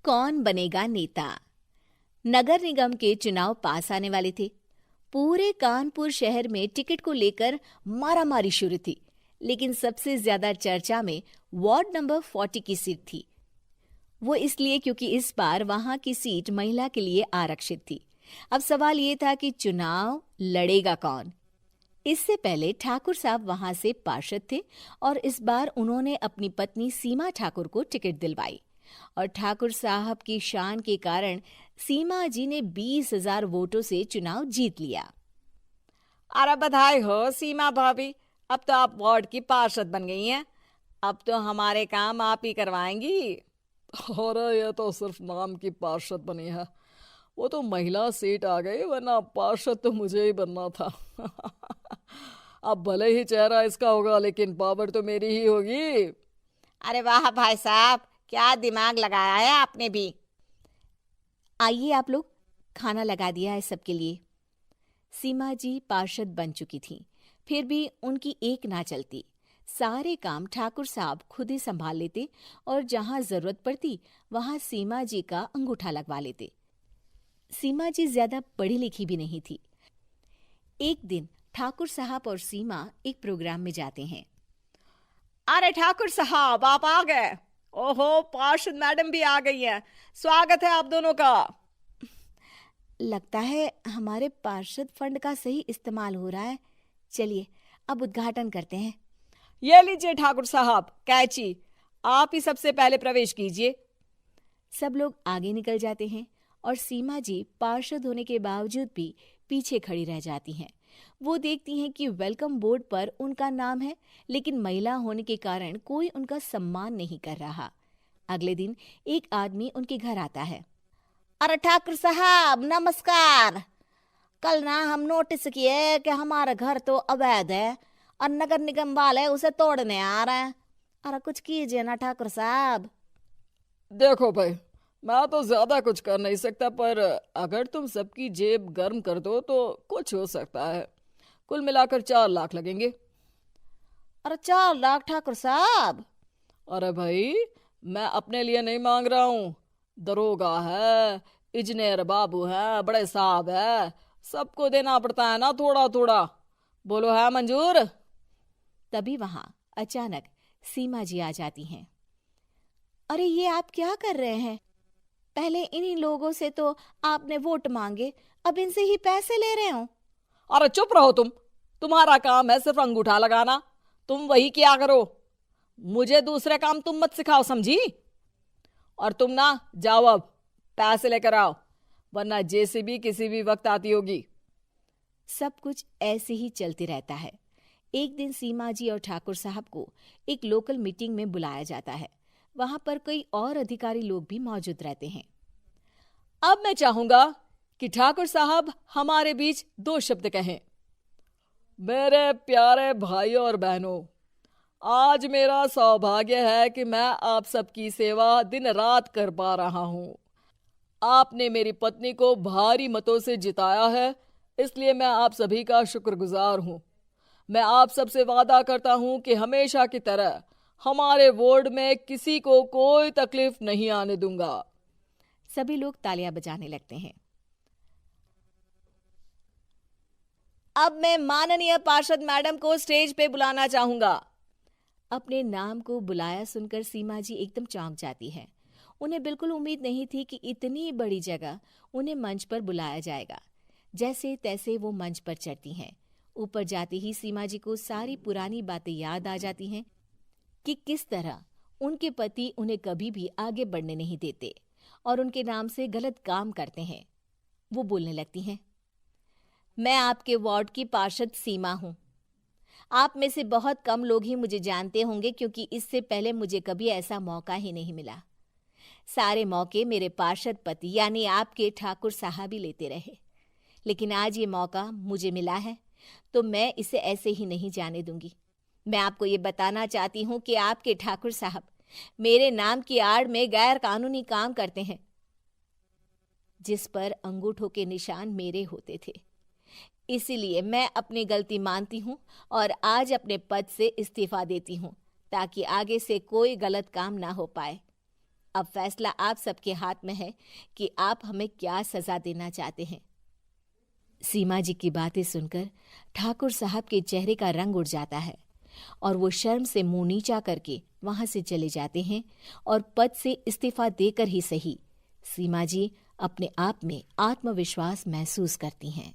कौन बनेगा नेता। नगर निगम के चुनाव पास आने वाले थे। पूरे कानपुर शहर में टिकट को लेकर मारामारी शुरू थी, लेकिन सबसे ज्यादा चर्चा में वार्ड नंबर 40 की सीट थी। वो इसलिए क्योंकि इस बार वहां की सीट महिला के लिए आरक्षित थी। अब सवाल ये था कि चुनाव लड़ेगा कौन। इससे पहले ठाकुर साहब वहां से पार्षद थे और इस बार उन्होंने अपनी पत्नी सीमा ठाकुर को टिकट दिलवाई और ठाकुर साहब की शान के कारण सीमा जी ने 20,000 वोटों से चुनाव जीत लिया। अरे बधाई हो सीमा भाभी, अब तो आप वार्ड की पार्षद बन गई हैं। अब तो हमारे काम आप ही करवाएंगी। अरे ये तो सिर्फ नाम की पार्षद बनी है, वो तो महिला सीट आ गई, वरना पार्षद तो मुझे ही बनना था। अब भले ही चेहरा इसका होगा, लेकिन पावर तो मेरी ही होगी। अरे वाह भाई साहब, क्या दिमाग लगाया है आपने भी। आइए आप लोग, खाना लगा दिया है सबके लिए। सीमा जी पार्षद बन चुकी थीं, फिर भी उनकी एक ना चलती। सारे काम ठाकुर साहब खुद ही संभाल लेते और जहां जरूरत पड़ती वहां सीमा जी का अंगूठा लगवा लेते। सीमा जी ज्यादा पढ़ी लिखी भी नहीं थी। एक दिन ठाकुर साहब और सीमा एक प्रोग्राम में जाते हैं। अरे ठाकुर साहब, आप आ गए। ओहो, पार्षद मैडम भी आ गई हैं। स्वागत है आप दोनों का। लगता है हमारे पार्षद फंड का सही इस्तेमाल हो रहा है। चलिए अब उद्घाटन करते हैं। ये लीजिए ठाकुर साहब कैची, आप ही सबसे पहले प्रवेश कीजिए। सब लोग आगे निकल जाते हैं और सीमा जी पार्षद होने के बावजूद भी पीछे खड़ी रह जाती हैं। वो देखती हैं कि वेलकम बोर्ड पर उनका नाम है, लेकिन महिला होने के कारण कोई उनका सम्मान नहीं कर रहा। अगले दिन एक आदमी उनके घर आता है। अरे ठाकुर साहब नमस्कार। कल ना हम नोटिस किए कि हमारा घर तो अवैध है और नगर निगम वाले उसे तोड़ने आ रहे हैं। अरे कुछ कीजिए ना ठाकुर साहब। देखो भाई, मैं तो ज्यादा कुछ कर नहीं सकता, पर अगर तुम सबकी जेब गर्म कर दो तो कुछ हो सकता है। कुल मिलाकर 4 लाख लगेंगे। अरे 4 लाख ठाकुर साहब? अरे भाई, मैं अपने लिए नहीं मांग रहा हूँ। दरोगा है, इंजीनियर बाबू है, बड़े साहब है, सबको देना पड़ता है ना थोड़ा थोड़ा। बोलो है मंजूर? तभी वहां अचानक सीमा जी आ जाती हैं। अरे ये आप क्या कर रहे हैं? पहले इन्हीं लोगों से तो आपने वोट मांगे, अब इनसे ही पैसे ले रहे हो। अरे चुप रहो तुम, तुम्हारा काम है सिर्फ अंगूठा लगाना, तुम वही किया करो। मुझे दूसरे काम तुम मत सिखाओ, समझी? और तुम ना जाओ, अब पैसे लेकर आओ, वरना जेसीबी किसी भी वक्त आती होगी। सब कुछ ऐसे ही चलते रहता है। एक दिन सीमा जी और ठाकुर साहब को एक लोकल मीटिंग में बुलाया जाता है। वहां पर कई और अधिकारी लोग भी मौजूद रहते हैं। अब मैं चाहूंगा कि ठाकुर साहब हमारे बीच 2 शब्द कहें। मेरे प्यारे भाइयों और बहनों, आज मेरा सौभाग्य है कि मैं आप सबकी सेवा दिन रात कर पा रहा हूं। आपने मेरी पत्नी को भारी मतों से जिताया है, इसलिए मैं आप सभी का शुक्रगुजार हूं। मैं आप सबसे वादा करता हूं कि हमेशा की तरह हमारे वार्ड में किसी को कोई तकलीफ नहीं आने दूंगा। सभी लोग तालियां बजाने लगते हैं। अब मैं माननीय पार्षद मैडम को स्टेज पे बुलाना चाहूंगा। अपने नाम को बुलाया सुनकर सीमा जी एकदम चौंक जाती है। उन्हें बिल्कुल उम्मीद नहीं थी कि इतनी बड़ी जगह उन्हें मंच पर बुलाया जाएगा। जैसे तैसे वो मंच पर चढ़ती हैं। ऊपर जाते ही सीमा जी को सारी पुरानी बातें याद आ जाती हैं कि किस तरह उनके पति उन्हें कभी भी आगे बढ़ने नहीं देते और उनके नाम से गलत काम करते हैं। वो बोलने लगती हैं। मैं आपके वार्ड की पार्षद सीमा हूं। आप में से बहुत कम लोग ही मुझे जानते होंगे, क्योंकि इससे पहले मुझे कभी ऐसा मौका ही नहीं मिला। सारे मौके मेरे पार्षद पति यानी आपके ठाकुर साहब ही लेते रहे, लेकिन आज ये मौका मुझे मिला है तो मैं इसे ऐसे ही नहीं जाने दूंगी। मैं आपको ये बताना चाहती हूँ कि आपके ठाकुर साहब मेरे नाम की आड़ में गैर कानूनी काम करते हैं, जिस पर अंगूठों के निशान मेरे होते थे। इसीलिए मैं अपनी गलती मानती हूँ और आज अपने पद से इस्तीफा देती हूँ, ताकि आगे से कोई गलत काम ना हो पाए। अब फैसला आप सबके हाथ में है कि आप हमें क्या सजा देना चाहते हैं। सीमा जी की बातें सुनकर ठाकुर साहब के चेहरे का रंग उड़ जाता है और वो शर्म से मुंह नीचा करके वहां से चले जाते हैं और पद से इस्तीफा देकर ही सही सीमा जी अपने आप में आत्मविश्वास महसूस करती हैं।